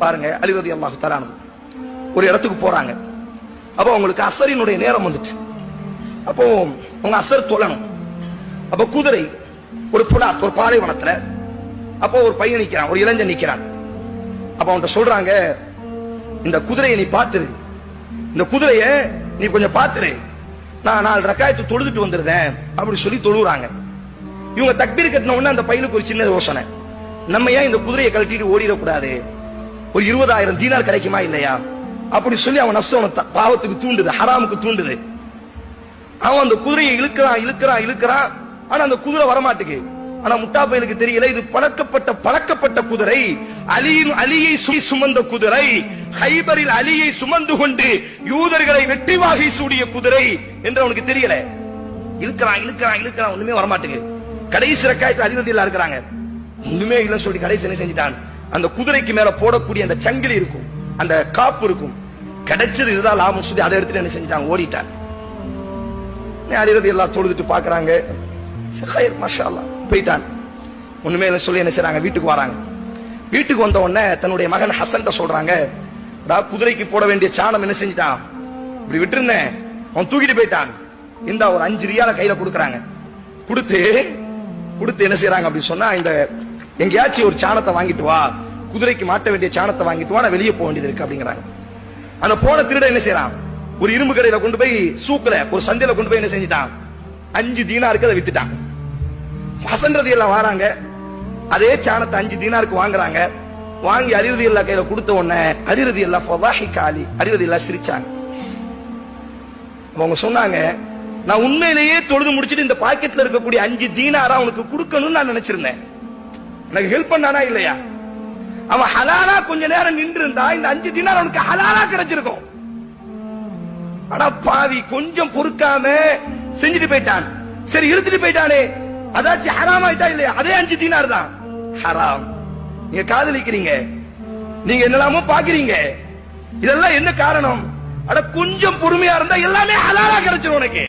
பாருங்க, அலி ரலியல்லாஹு தஆலா ஒரு இடத்துக்கு போறாங்க. அப்போ அவங்களுக்கு அசரினுடைய நேரம் வந்துச்சு. அப்போ அவங்க அசர் தொழணும். அப்ப குதிரை ஒரு புலாத், ஒரு பாலைவனத்துல. அப்போ ஒரு பையன் நிக்கிறான், ஒரு இளைஞன் நிக்கிறான். அப்ப அவன்கிட்ட சொல்றாங்க, இந்த குதிரையை நீ பாத்துரு, இந்த குதிரைய நீ கொஞ்சம் பாத்துரு, நான் 4 ரக்காயத்து தொழுதுட்டு வந்துருந்தேன் அப்படி சொல்லி தொழுறாங்க. இவங்க தக்பீர் கட்டின உடனே அந்த பையனுக்கு ஒரு சின்ன யோசனை, நம்ம ஏன் இந்த குதிரையை கழட்டிட்டு ஓடிடக்கூடாது, ஒரு 20,000 தீனார் கிடைக்குமா இல்லையா அப்படி சொல்லி அவன் நஃப்ஸ் அவன பாவத்துக்கு தூண்டுது, ஹராமுக்கு தூண்டுது. அவன் அந்த குதிரையை இழுக்கிறான். ஆனா அந்த குதிரை வரமாட்டுக்கு. ஆனா முட்டாப்பையலுக்கு தெரியல, இது பழக்கப்பட்ட குதிரை, அலியை சுமந்த குதிரை, ஹைபரில் அலியை சுமந்து கொண்டு யூதர்களை வெற்றி வாகை சூடிய குதிரை என்று அவனுக்கு தெரியல. இழுக்கிறான், ஒண்ணுமே வரமாட்டுக்கு. கடைசி ரக்காயத்துல அலி ரலியல்லாஹு இருக்கிறாங்க, ஒண்ணுமே இல்லைன்னு சொல்லி கடைசி என்ன செஞ்சிட்டான், அந்த குதிரைக்கு மேல போடக்கூடிய அந்த சங்கிலி இருக்கும், அந்த காப்பு இருக்கும், கிடைச்சது இதுதான் லாபம் சொல்லி அதை எடுத்துட்டு என்ன செஞ்சிட்டான், ஓடிட்டான். அலி ரலியல்லாஹு தொழுதுட்டு பாக்குறாங்க, மாஷா அல்லாஹ் போயிட்டான். ஒண்ணுமே இல்லை சொல்லி என்ன செய்றாங்க, வீட்டுக்கு வராங்க. வீட்டுக்கு வந்த உடனே தன்னுடைய மகன் ஹசன் சொல்றாங்க, குதிரைக்கு போட வேண்டிய சாணம் என்ன செஞ்சிட்டான், இப்படி விட்டுருந்தேன், அவன் தூக்கிட்டு போயிட்டான். இந்த ஒரு 5 ரியால கையில கொடுக்கறாங்க. கொடுத்து என்ன செய்யறாங்க அப்படி சொன்னா, இந்த எங்கேயாச்சும் ஒரு சாணத்தை வாங்கிட்டு வா, குதிரைக்கு மாட்ட வேண்டிய சாணத்தை வாங்கிட்டு வா, நான் வெளியே போக வேண்டியது இருக்கு அப்படிங்கிறாங்க. அந்த போன திருட என்ன செய்யறான், ஒரு இரும்பு கடையில கொண்டு போய் சூக்குல ஒரு சந்தையில கொண்டு போய் என்ன செஞ்சிட்டான், 5 தீனாருக்கு அதை வித்துட்டான். ஹசன் ரலியல்லாஹு வராங்க, அதே சாணத்தை 5 தீனாருக்கு வாங்குறாங்க. வாங்கி அலி ரலியல்லாஹு கையில கொடுத்த உடனே அலி ரலியல்லாஹு ஃபதாஹிக அலி ரலியல்லாஹு சிரிச்சாங்க. அவங்க சொன்னாங்க, நான் உண்மையிலேயே தொழுது முடிச்சிட்டு இந்த பாக்கெட்ல இருக்கக்கூடிய 5 தீனாரா அவனுக்கு கொடுக்கணும்னு நான் நினைச்சிருந்தேன், எனக்கு ஹெல்ப் பண்ணானா இல்லையா, அவன் ஹலாலா கொஞ்ச நேரம் நின்று இருந்தா இந்த 5 தீனார் அவனுக்கு ஹலாலா கிடைச்சிருக்கும். ஆனா பாவி கொஞ்சம் பொறுக்காம செஞ்சுட்டு போயிட்டான். சரி இழுத்துட்டு போயிட்டானே, அதாச்சும் ஹராம் ஆயிட்டா இல்லையா, அதே 5 தீனார் தான் ஹராம். நீங்க காதலிக்கிறீங்க, நீங்க என்னெல்லாமோ பாக்குறீங்க, இதெல்லாம் என்ன காரணம், அட கொஞ்சம் பொறுமையா இருந்தா எல்லாமே ஹலாலா கிடைச்சிரும் உனக்கு.